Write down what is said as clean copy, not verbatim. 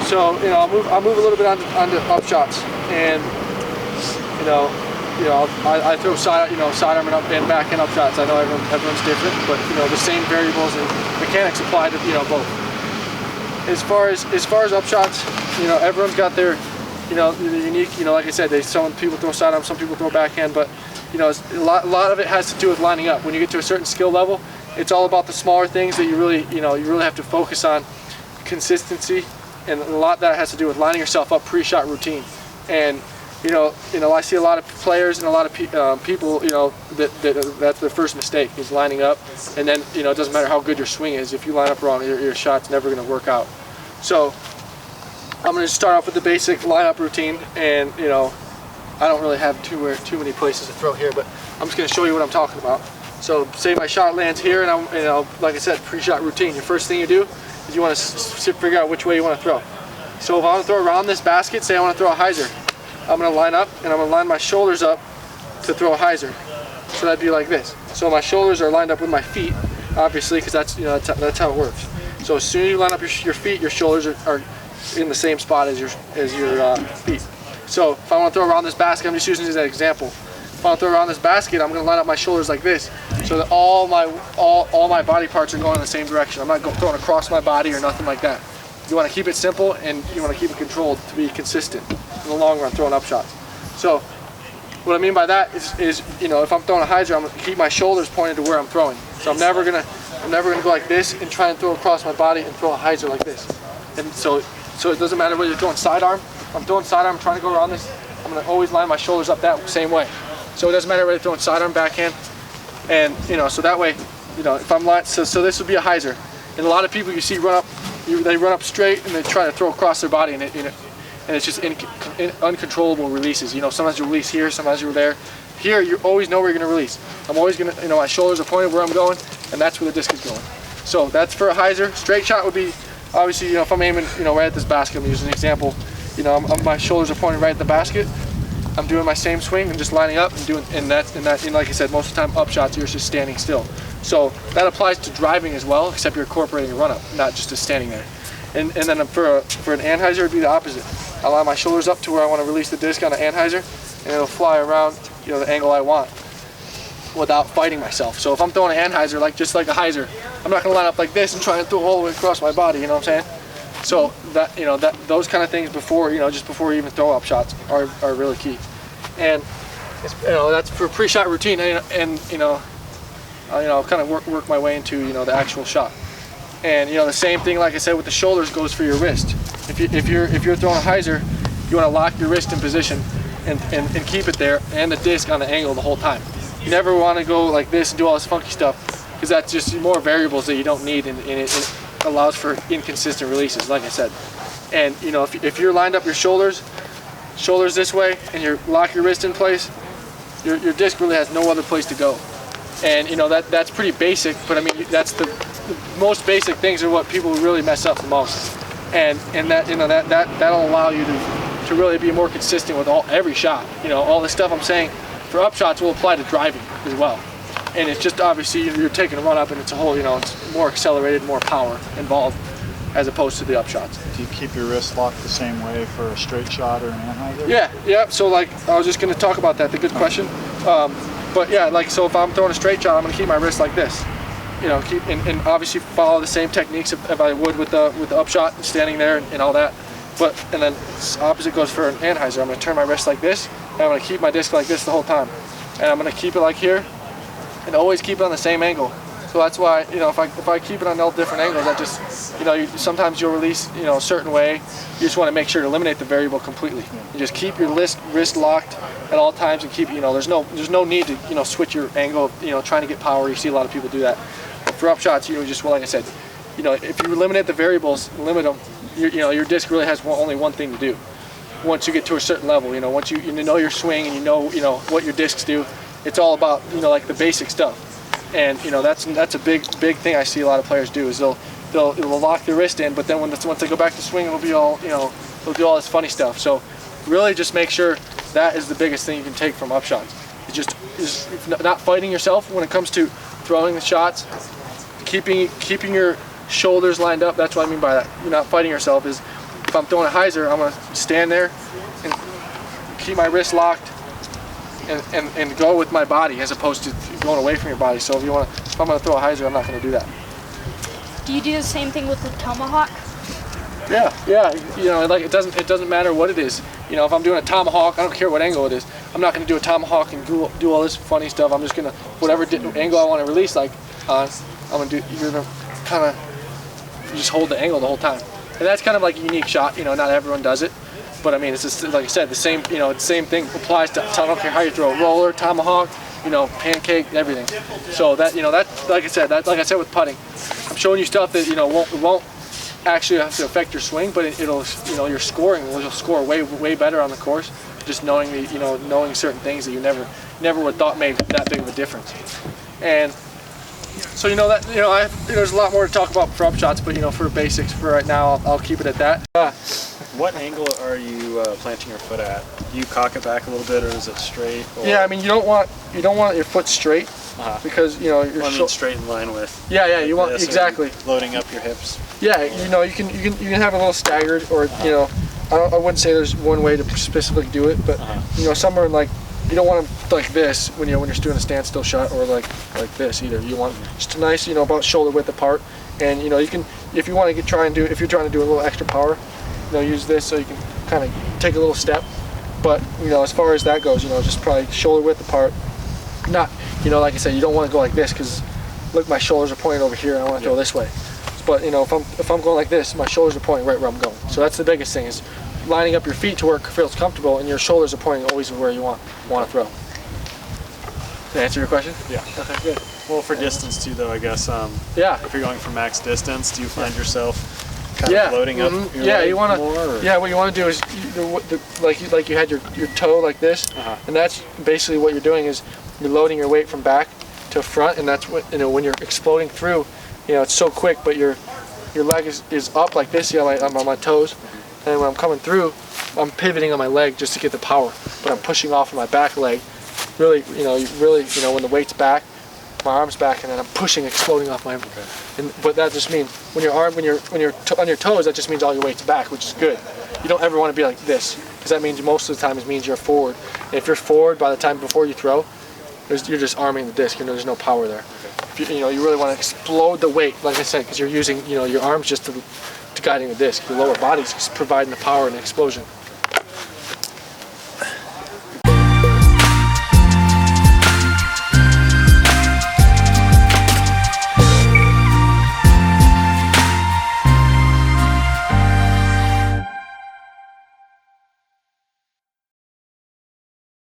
So I'll move a little bit onto up shots, and I throw sidearm and up and back and up shots. I know everyone's different, but the same variables and mechanics apply to both. As far as up shots, everyone's got their unique. Like I said, some people throw sidearm, some people throw backhand, but a lot of it has to do with lining up. When you get to a certain skill level, it's all about the smaller things that you really have to focus on. Consistency, and a lot of that has to do with lining yourself up pre-shot routine. And I see a lot of players and a lot of people that's their first mistake is lining up, and then it doesn't matter how good your swing is, if you line up wrong, your shot's never going to work out. So I'm going to start off with the basic lineup routine, and I don't really have too many places to throw here, but I'm just going to show you what I'm talking about. So say my shot lands here, and I'm like I said, pre-shot routine. Your first thing you do is you want to figure out which way you want to throw. So if I want to throw around this basket, say I want to throw a hyzer, I'm going to line up and I'm going to line my shoulders up to throw a hyzer. So that'd be like this. So my shoulders are lined up with my feet, obviously, because that's how it works. So as soon as you line up your feet, your shoulders are in the same spot as your feet. So if I want to throw around this basket, I'm just using this as an example. If I want to throw around this basket, I'm going to line up my shoulders like this, so that all my body parts are going in the same direction. I'm not throwing across my body or nothing like that. You want to keep it simple, and you want to keep it controlled to be consistent in the long run throwing up shots. So what I mean by that is if I'm throwing a hyzer, I'm going to keep my shoulders pointed to where I'm throwing. So I'm never gonna go like this and try and throw across my body and throw a hyzer like this. And so it doesn't matter whether you're throwing sidearm. If I'm throwing sidearm, I'm trying to go around this, I'm going to always line my shoulders up that same way. So it doesn't matter whether you're throwing sidearm, backhand, and so that way, if I'm so this would be a hyzer. And a lot of people you see run up, they run up straight and they try to throw across their body, and it's just uncontrollable releases. Sometimes you release here, sometimes you're there. Here, you always know where you're going to release. I'm always going to, my shoulders are pointed where I'm going, and that's where the disc is going. So that's for a hyzer. Straight shot would be, obviously, if I'm aiming, right at this basket, I'm using an example. My shoulders are pointed right at the basket. I'm doing my same swing and just lining up and and like I said, most of the time up shots, you're just standing still. So that applies to driving as well, except you're incorporating a run up, not just standing there. And then for an anhyzer, it'd be the opposite. I line my shoulders up to where I want to release the disc on an anhyzer, and it'll fly around the angle I want without fighting myself. So if I'm throwing an anhyzer, just like a hyzer, I'm not going to line up like this and try and throw all the way across my body. You know what I'm saying? So those kind of things before just before you even throw up shots are really key. And that's for pre-shot routine, and I'll kind of work my way into the actual shot. And the same thing, like I said, with the shoulders goes for your wrist. If you're throwing a hyzer, you want to lock your wrist in position and keep it there, and the disc on the angle the whole time. You never want to go like this and do all this funky stuff, because that's just more variables that you don't need, and it allows for inconsistent releases, like I said. And if you're lined up your shoulders this way, and you lock your wrist in place, your disc really has no other place to go. And that's pretty basic, but I mean that's the most basic things are what people really mess up the most. And that'll allow you to really be more consistent with every shot. All the stuff I'm saying for up shots will apply to driving as well. And it's just obviously you're taking a run up, and it's a whole it's more accelerated, more power involved as opposed to the up shots. Do you keep your wrist locked the same way for a straight shot or an anhyzer? Yeah. So I was just going to talk about that. The good question. But yeah, so if I'm throwing a straight shot, I'm going to keep my wrist like this. Keep and obviously follow the same techniques if I would with the up shot and standing there and all that. And then opposite goes for an anhyzer. I'm going to turn my wrist like this, and I'm going to keep my disc like this the whole time. And I'm going to keep it like here, and always keep it on the same angle. So that's why if I keep it on all different angles, that just sometimes you'll release a certain way. You just want to make sure to eliminate the variable completely. You just keep your wrist locked at all times, and keep there's no need to switch your angle trying to get power. You see a lot of people do that. But for up shots, just like I said, if you eliminate the variables, limit them, your disc really has only one thing to do. Once you get to a certain level, once you know your swing and you know what your discs do, it's all about like the basic stuff. And that's a big thing I see a lot of players do is they'll lock their wrist in, but then once they go back to swing, it'll be all they'll do all this funny stuff. So really just make sure that is the biggest thing you can take from up shots. Is not fighting yourself when it comes to throwing the shots, keeping your shoulders lined up. That's what I mean by that. You're not fighting yourself. Is if if I'm throwing a hyzer, I'm gonna stand there and keep my wrist locked and go with my body as opposed to going away from your body. So if I'm gonna throw a hyzer, I'm not gonna do that. Do you do the same thing with the tomahawk? Yeah. You know, like it doesn't matter what it is. You know, if I'm doing a tomahawk, I don't care what angle it is. I'm not gonna do a tomahawk and do all this funny stuff. I'm just gonna whatever angle I want to release like on. You're gonna kind of just hold the angle the whole time, and that's kind of like a unique shot. You know, not everyone does it, but I mean, it's just like I said, the same. You know, the same thing applies to. I don't care how you throw a roller, tomahawk, you know, pancake, everything. So that like I said with putting, I'm showing you stuff that won't actually have to affect your swing, but it'll your scoring will score way better on the course. Just knowing knowing certain things that you never would have thought made that big of a difference. And so there's a lot more to talk about for upshots, but for basics for right now, I'll keep it at that. What angle are you planting your foot at? Do you cock it back a little bit, or is it straight? Or? Yeah, I mean you don't want your foot straight because you're straight in line with. Yeah, you want exactly loading up your hips. Yeah, you can have a little staggered, or I wouldn't say there's one way to specifically do it, but somewhere in like you don't want them like this when you're doing a standstill shot, or like this either. You want just a nice about shoulder width apart, and you can if you're trying to do a little extra power, use this so you can kind of take a little step. But as far as that goes, just probably shoulder width apart. Not like I said, you don't want to go like this because look, my shoulders are pointing over here and I want to throw this way. But if I'm going like this, my shoulders are pointing right where I'm going. So that's the biggest thing, is lining up your feet to where it feels comfortable, and your shoulders are pointing always where you want to throw. Did that answer your question? Yeah. Okay, good. Well, for distance too, though, I guess. Yeah. If you're going for max distance, do you find yourself kind of loading up your leg you want to. more? Yeah, what you want to do is like you had your toe like this, and that's basically what you're doing is you're loading your weight from back to front, and that's what when you're exploding through. It's so quick, but your leg is up like this. I'm on my toes, and when I'm coming through, I'm pivoting on my leg just to get the power, but I'm pushing off of my back leg. Really, when the weight's back, my arm's back, and then I'm pushing, exploding off my. But that just means when you're on your toes, that just means all your weight's back, which is good. You don't ever want to be like this, because that means most of the time it means you're forward. And if you're forward by the time before you throw, you're just arming the disc. There's no power there. If you really want to explode the weight, like I said, because you're using your arms just to guiding the disc. Your lower body's just providing the power and the explosion.